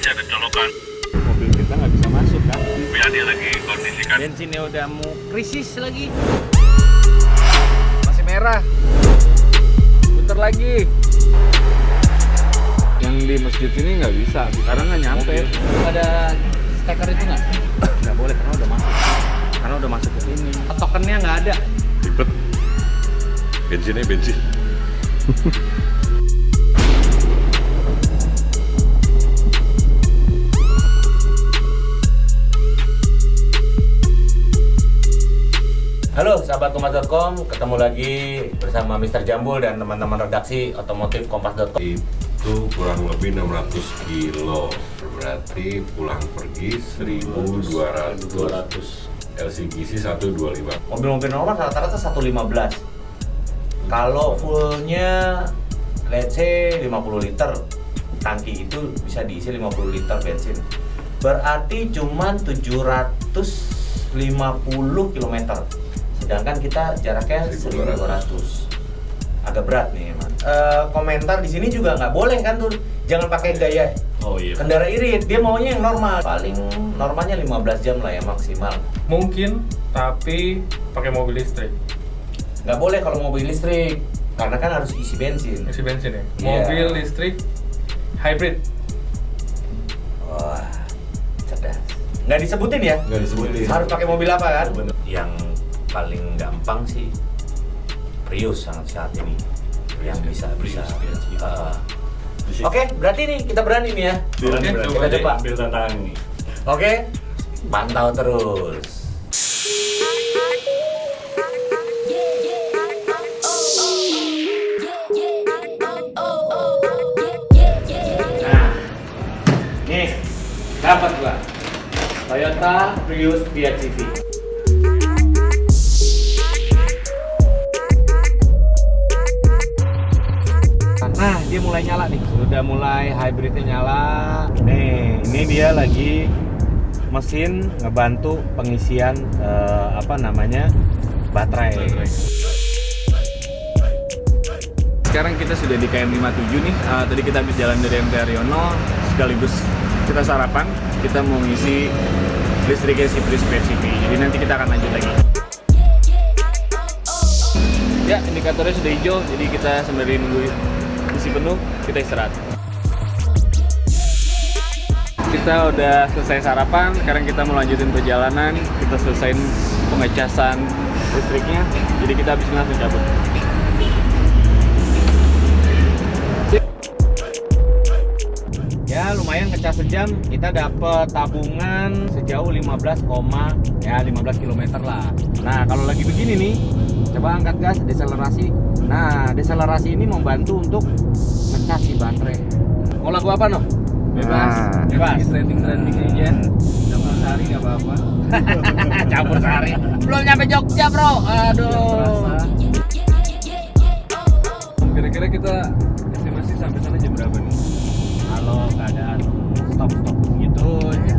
masih ada colokan. Mobil kita nggak bisa masuk kan? Ya dia lagi kondisikan. Bensinnya udah mau krisis lagi. Masih merah. Putar lagi. Yang di masjid ini nggak bisa, karena nggak nyampe. Ada steker itu nggak? Nggak boleh karena udah masuk. Karena udah masuk ke sini. Tokennya nggak ada. Ribet. Bensinnya bensin. Halo sahabat Kompas.com, ketemu lagi bersama Mr. Jambul dan teman-teman redaksi otomotif Kompas.com. Itu kurang lebih 600 kilo. Berarti pulang pergi 1.200. LCGC 125. Mobil-mobil normal rata-rata 115. Kalau fullnya let's say 50 liter, tangki itu bisa diisi 50 liter bensin. Berarti cuman 750 km. Sedangkan kita jaraknya 1.200. Agak berat nih emang. Komentar di sini juga nggak boleh kan tuh, jangan pakai gaya Oh iya. kendara irit. Dia maunya yang normal. Paling normalnya 15 jam lah ya maksimal. Mungkin, tapi pakai mobil listrik. Nggak boleh kalau mobil listrik, karena kan harus isi bensin. Isi bensin ya. Iya. Mobil listrik hybrid. Wah, cerdas. Nggak disebutin ya? Nggak disebutin. Harus pakai mobil apa kan? Bener. Yang paling gampang sih Prius saat ini yang bisa. Oke, berarti nih kita berani nih ya. Oke, Kita coba. Ambil tantangan ini. Oke, pantau terus. Nah, nih dapat gua Toyota Prius PHEV. Nah, dia mulai nyala nih. Sudah mulai hybridnya nyala. Nih, ini dia lagi mesin ngebantu pengisian baterai. Sekarang kita sudah di KM57 nih. Tadi kita habis jalan dari MT Haryono, sekaligus kita sarapan. Kita mau ngisi listriknya si Prius PHEV. Jadi nanti kita akan lanjut lagi. Ya, indikatornya sudah hijau. Jadi kita sembari nunggu isi penuh, kita istirahat. Kita udah selesai sarapan. Sekarang kita mau lanjutin perjalanan. Kita selesaiin pengecasan listriknya. Jadi kita habis ini langsung cabut. Ya lumayan ngecas sejam, kita dapat tabungan sejauh 15 km lah. Nah kalau lagi begini nih, coba angkat gas, deselerasi. Nah deselerasi ini membantu untuk ngecas si baterai. Mau lagu apa noh? Bebas. Bebas. Trending aja. Campur sari nggak apa-apa. Campur sari. Belum nyampe Jogja bro. Aduh. Kira-kira kita estimasi sampai sana jam berapa nih? Kalau keadaan stop gitu ya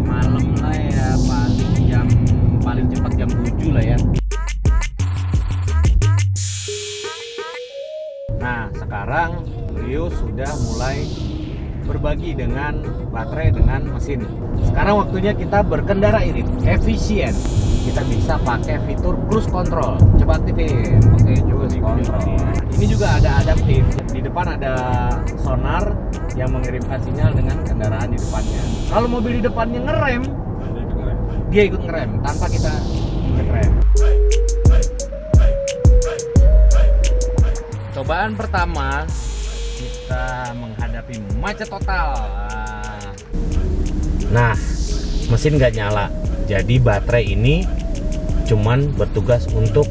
malam lah ya, paling cepat jam 7 lah ya. Nah sekarang Prius sudah mulai berbagi dengan baterai dengan mesin. Sekarang waktunya kita berkendara irit efisien. Kita bisa pakai fitur cruise control. Coba aktifin. Oke, cruise control. Ini juga ada adaptif. Di depan ada sonar yang mengirimkan sinyal dengan kendaraan di depannya. Kalau mobil di depannya ngerem, dia ikut ngerem tanpa kita ngerem. Cobaan pertama kita menghadapi macet total. Nah, mesin nggak nyala. Jadi baterai ini cuman bertugas untuk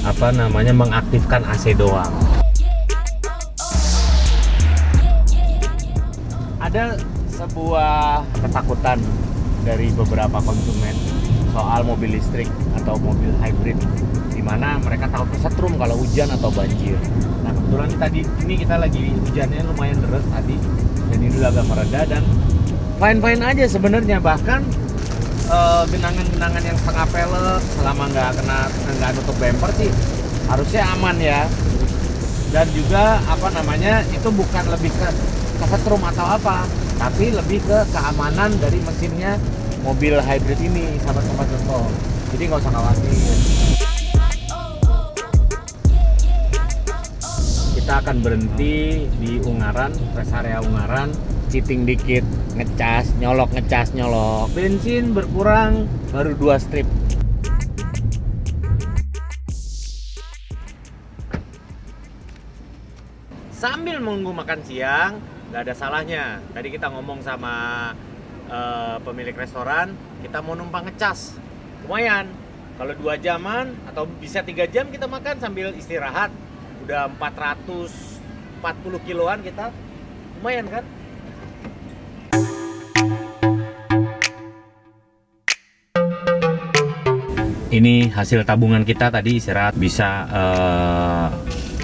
mengaktifkan AC doang. Ada sebuah ketakutan dari beberapa konsumen soal mobil listrik atau mobil hybrid, di mana mereka takut kesetrum kalau hujan atau banjir. Nah kebetulan ini kita lagi hujannya lumayan deras tadi, dan ini udah agak mereda dan fine aja sebenarnya. Bahkan genangan-genangan yang setengah pelek selama nggak nutup bumper sih harusnya aman ya. Dan juga itu bukan lebih ke kesetrum atau apa, tapi lebih ke keamanan dari mesinnya mobil hybrid ini, sahabat-sahabat Tonton. Jadi nggak usah khawatir. Kita akan berhenti di Ungaran, rest area Ungaran, cheating dikit, ngecas, nyolok, ngecas, nyolok. Bensin berkurang, baru 2 strip. Sambil menunggu makan siang, nggak ada salahnya. Tadi kita ngomong sama pemilik restoran, kita mau numpang ngecas. Lumayan, kalau 2 jaman atau bisa 3 jam kita makan sambil istirahat. Udah 440 kiloan kita, lumayan kan? Ini hasil tabungan kita tadi istirahat, bisa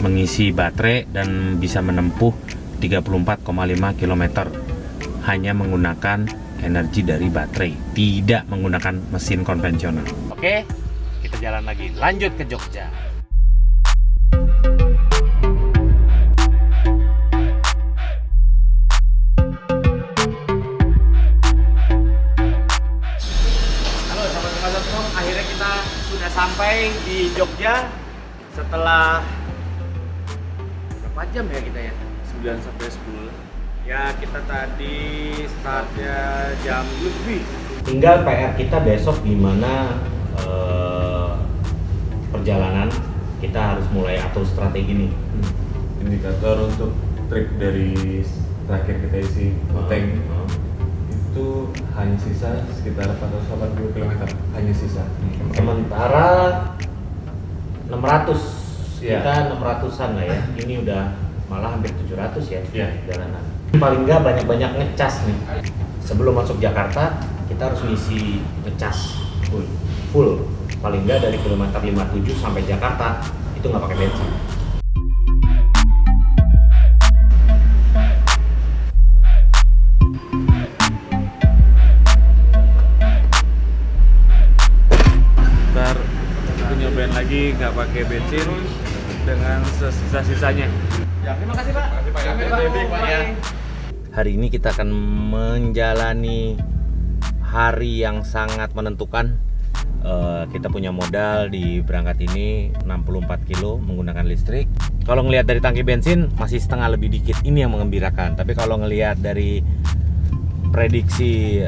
mengisi baterai dan bisa menempuh 34,5 km hanya menggunakan energi dari baterai, tidak menggunakan mesin konvensional. Oke, kita jalan lagi, lanjut ke Jogja. Halo sahabat-sahabat Tom, akhirnya kita sudah sampai di Jogja setelah berapa jam ya kita ya? 9 sampai 10. Ya kita tadi startnya jam lebih. Tinggal PR kita besok gimana perjalanan. Kita harus mulai atur strategi nih. Indikator untuk trip dari terakhir kita isi tank itu hanya sisa sekitar 480 km, hanya sisa. Sementara 600 Ya. kita 600-an lah ya. Ini udah malah hampir 700 ya Ya. jalanan. Paling nggak banyak-banyak ngecas nih. Sebelum masuk Jakarta kita harus ngisi ngecas full. Paling nggak dari kilometer 57 sampai Jakarta itu nggak pakai bensin. Ntar aku nyobain lagi nggak pakai bensin dengan sisa-sisanya. Ya, terima kasih Pak. Hari ini kita akan menjalani hari yang sangat menentukan. Kita punya modal di berangkat ini 64 kilo menggunakan listrik. Kalau ngelihat dari tangki bensin masih setengah lebih dikit, ini yang mengembirakan. Tapi kalau ngelihat dari prediksi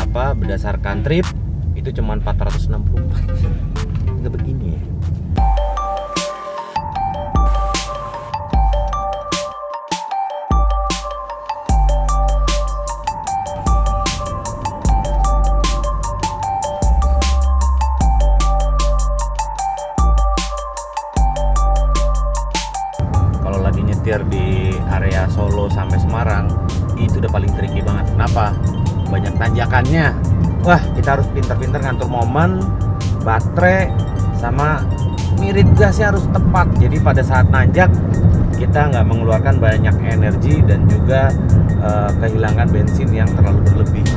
berdasarkan trip itu cuma 464. Nggak begini ya. Di area Solo sampai Semarang itu udah paling tricky banget. Kenapa? Banyak tanjakannya. Wah, kita harus pintar-pintar ngatur momen, baterai, sama ngirit gasnya harus tepat. Jadi pada saat nanjak kita nggak mengeluarkan banyak energi dan juga kehilangan bensin yang terlalu berlebih.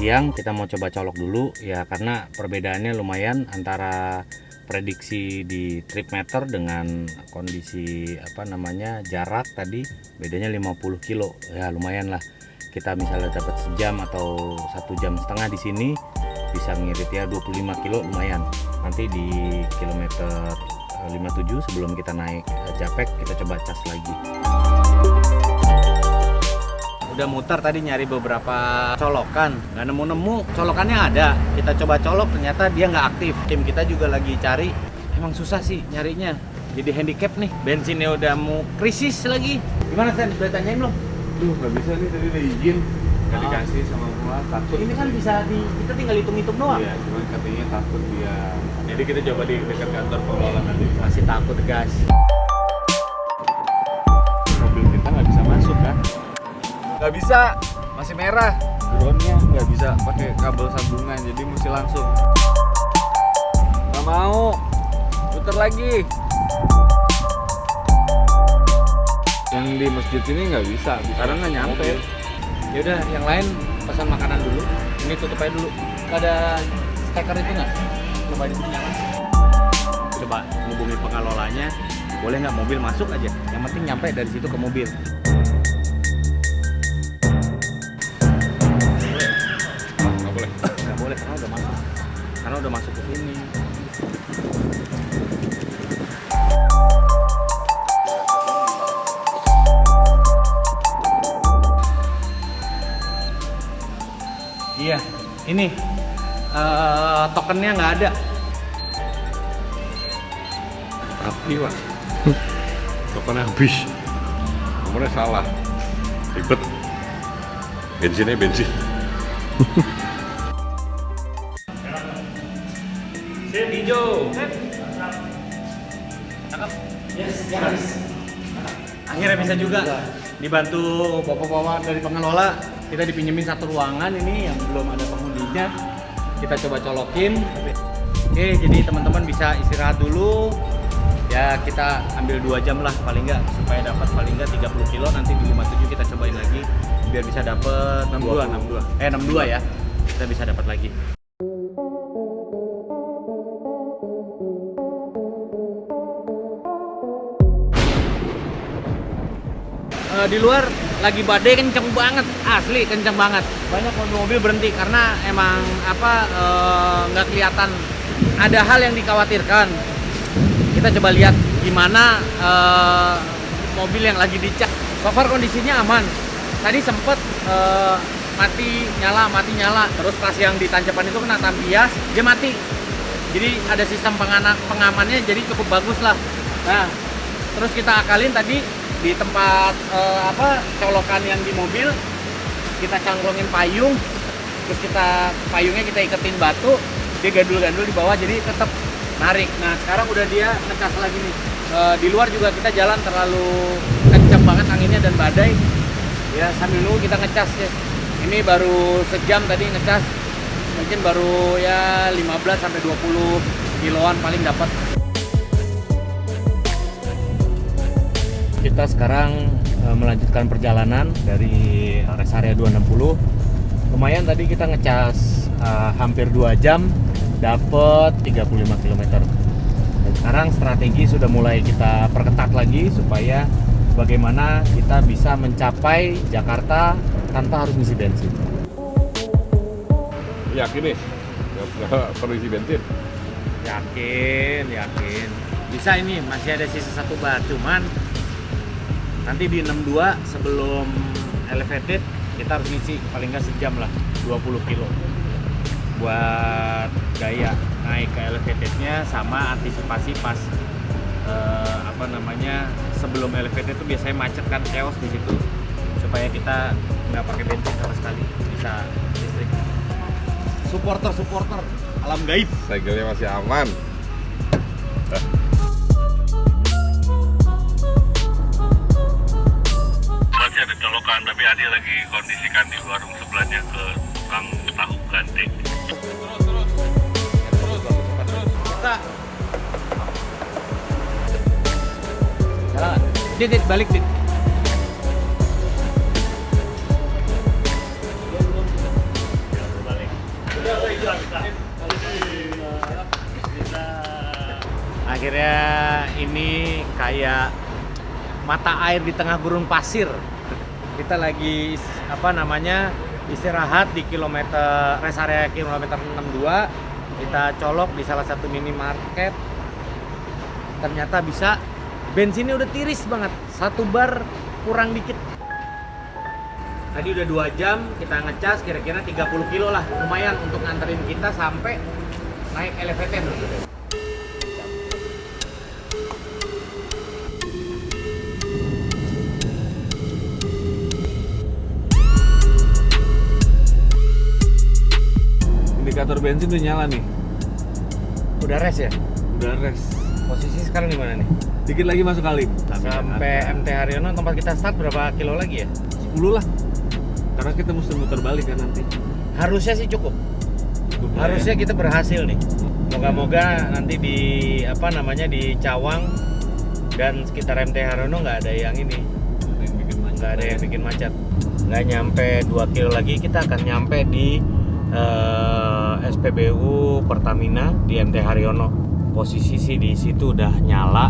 Siang kita mau coba colok dulu ya, karena perbedaannya lumayan antara prediksi di trip meter dengan kondisi jarak tadi, bedanya 50 kilo ya, lumayan lah. Kita misalnya dapat sejam atau 1,5 jam di sini bisa ngirit ya 25 kilo, lumayan. Nanti di kilometer 57 sebelum kita naik Japek kita coba cas lagi. Udah muter tadi nyari beberapa colokan, nggak nemu-nemu. Colokannya ada, kita coba colok ternyata dia nggak aktif. Tim kita juga lagi cari, emang susah sih nyarinya, jadi handicap nih. Bensinnya udah mau krisis lagi. Gimana Sen? Udah tanyain belum? Duh, nggak bisa nih, tadi udah izin nggak dikasih sama gua, takut. Ini kan bisa kita tinggal hitung-hitung doang. Iya, cuman katanya takut dia. Jadi kita coba di dekat kantor pengelola nanti. Masih takut gas. Mobil kita nggak bisa masuk kan? Nggak bisa, Masih merah. Drone-nya nggak bisa pakai kabel sambungan, jadi mesti langsung. Nggak mau. Putar lagi. Yang di masjid ini nggak bisa, Karena nggak nyampe. Yaudah, yang lain pesan makanan dulu. Ini tutup aja dulu. Ada steker itu nggak? Coba di sini nyala. Coba hubungi pengelolanya. Boleh nggak mobil masuk aja? Yang penting nyampe dari situ ke mobil. Nggak boleh. Nggak boleh karena udah masuk. Karena udah masuk ke sini. Iya, ini tokennya nggak ada. Tapi Pak, tokennya habis. Nomornya salah. Ribet. Bensinnya bensin. Sip hijau. Akhirnya bisa juga dibantu bapak-bapak dari pengelola. Kita dipinjemin satu ruangan ini yang belum ada penghuninya. Kita coba colokin. Oke, jadi teman-teman bisa istirahat dulu. Ya kita ambil 2 jam lah paling nggak supaya dapat paling nggak 30 kilo. Nanti di 57 kita cobain lagi biar bisa dapat 62 ya. Kita bisa dapat lagi. Di luar lagi badai kenceng banget, asli kenceng banget. Banyak mobil-mobil berhenti karena emang nggak kelihatan. Ada hal yang dikhawatirkan. Kita coba lihat gimana mobil yang lagi dicek. So far kondisinya aman. Tadi sempet mati nyala. Terus pas yang di tanjakan itu kena tampias, dia mati. Jadi ada sistem pengamannya, jadi cukup bagus lah. Nah, terus kita akalin tadi di tempat colokan yang di mobil, kita cangklongin payung, terus payungnya kita iketin batu, dia gandul-gandul di bawah, jadi tetap narik. Nah sekarang udah dia ngecas lagi nih. Di luar juga kita jalan terlalu kencang banget anginnya dan badai, ya sambil nunggu kita ngecas ya. Ini baru sejam tadi ngecas, mungkin baru ya 15-20 kiloan paling dapat. Kita sekarang melanjutkan perjalanan dari rest area 260. Lumayan tadi kita ngecas hampir 2 jam, dapat 35 km. Dan sekarang strategi sudah mulai kita perketat lagi supaya bagaimana kita bisa mencapai Jakarta tanpa harus ngisi bensin. Yakin nih? Nggak perlu isi bensin? Yakin. Bisa ini, masih ada sisa 1 bar, cuman nanti di 62 sebelum elevated kita harus ngisi paling nggak sejam lah, 20 kilo buat gaya naik ke elevatednya, sama antisipasi pas sebelum elevated itu biasanya macet kan, chaos di situ, supaya kita nggak pakai bensin sama sekali, bisa listrik. Supporter alam gaib. Segelnya masih aman. Masih ada colokan, tapi Adi lagi kondisikan di warung sebelahnya ke tukang tahu gandeng. Kita jalan. Dit, balik dit. Akhirnya ini kayak mata air di tengah gurun pasir. Kita lagi istirahat di rest area kilometer 62. Kita colok di salah satu minimarket. Ternyata bisa, bensinnya udah tiris banget, 1 bar kurang dikit. Tadi udah 2 jam kita ngecas, kira-kira 30 kilo lah, lumayan untuk nganterin kita sampai naik elevated. Indikator bensin udah nyala nih. Udah rest ya? Udah rest. Posisi sekarang di mana nih? Dikit lagi masuk kali. Sampai MT Haryono tempat kita start berapa kilo lagi ya? 10 lah. Karena kita mesti muter balik kan nanti. Harusnya sih cukup. Harusnya kita berhasil nih. Moga-moga nanti di apa namanya di Cawang dan sekitar MT Haryono nggak ada yang ini, nggak ada yang bikin macet. Nggak nyampe 2 kilo lagi kita akan nyampe di SPBU Pertamina di MT Haryono. Posisi sih di situ udah nyala.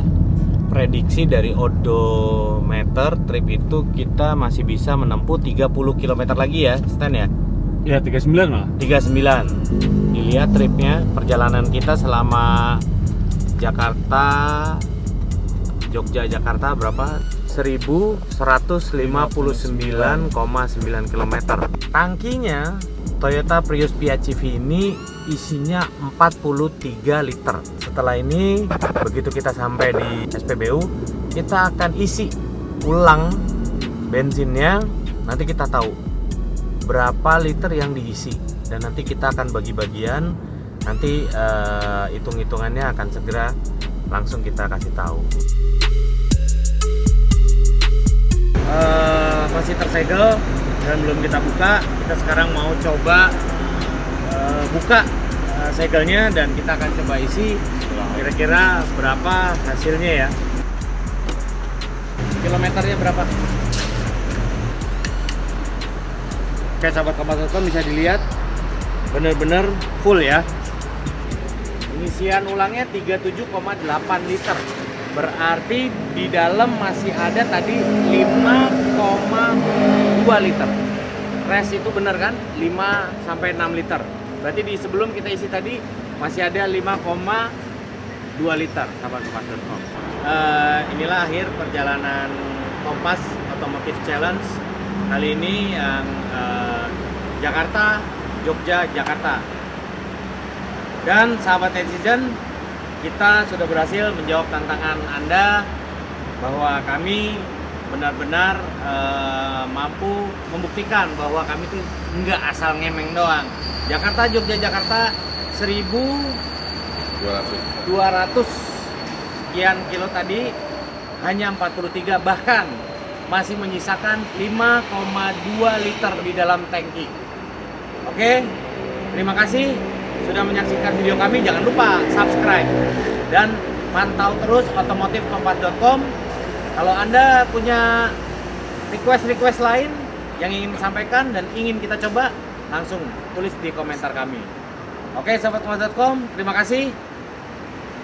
Prediksi dari odometer trip itu kita masih bisa menempuh 30 km lagi ya, Stan ya. Ya 39 malah. 39. Dilihat tripnya, perjalanan kita selama Jakarta Jogja Jakarta berapa? 1159,9 km. Tangkinya Toyota Prius PHEV ini isinya 43 liter. Setelah ini begitu kita sampai di SPBU, kita akan isi ulang bensinnya. Nanti kita tahu berapa liter yang diisi dan nanti kita akan bagi-bagian. Nanti hitung-hitungannya akan segera langsung kita kasih tahu. Masih tersegel dan belum kita buka. Kita sekarang mau coba buka segelnya dan kita akan coba isi kira-kira berapa hasilnya ya. Kilometernya berapa? Oke, sahabat Kompas.com, bisa dilihat bener-bener full ya. Pengisian ulangnya 37,8 liter. Berarti di dalam masih ada tadi 5,2 liter. Rest itu bener kan? 5 sampai 6 liter. Berarti di sebelum kita isi tadi masih ada 5,2 liter, sahabat Kompas.com. Inilah akhir perjalanan Kompas Automotive Challenge kali ini yang Jakarta, Jogja, Jakarta. Dan sahabat netizen, kita sudah berhasil menjawab tantangan Anda bahwa kami benar-benar mampu membuktikan bahwa kami itu nggak asal ngemeng doang. Jakarta, Jogja, Jakarta 1.200 sekian kilo tadi hanya 43, bahkan masih menyisakan 5,2 liter di dalam tangki. Oke, terima kasih sudah menyaksikan video kami. Jangan lupa subscribe dan pantau terus otomotifkompas.com. Kalau Anda punya request lain yang ingin disampaikan dan ingin kita coba, langsung tulis di komentar kami. Oke, sahabat kompas.com, terima kasih.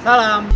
Salam.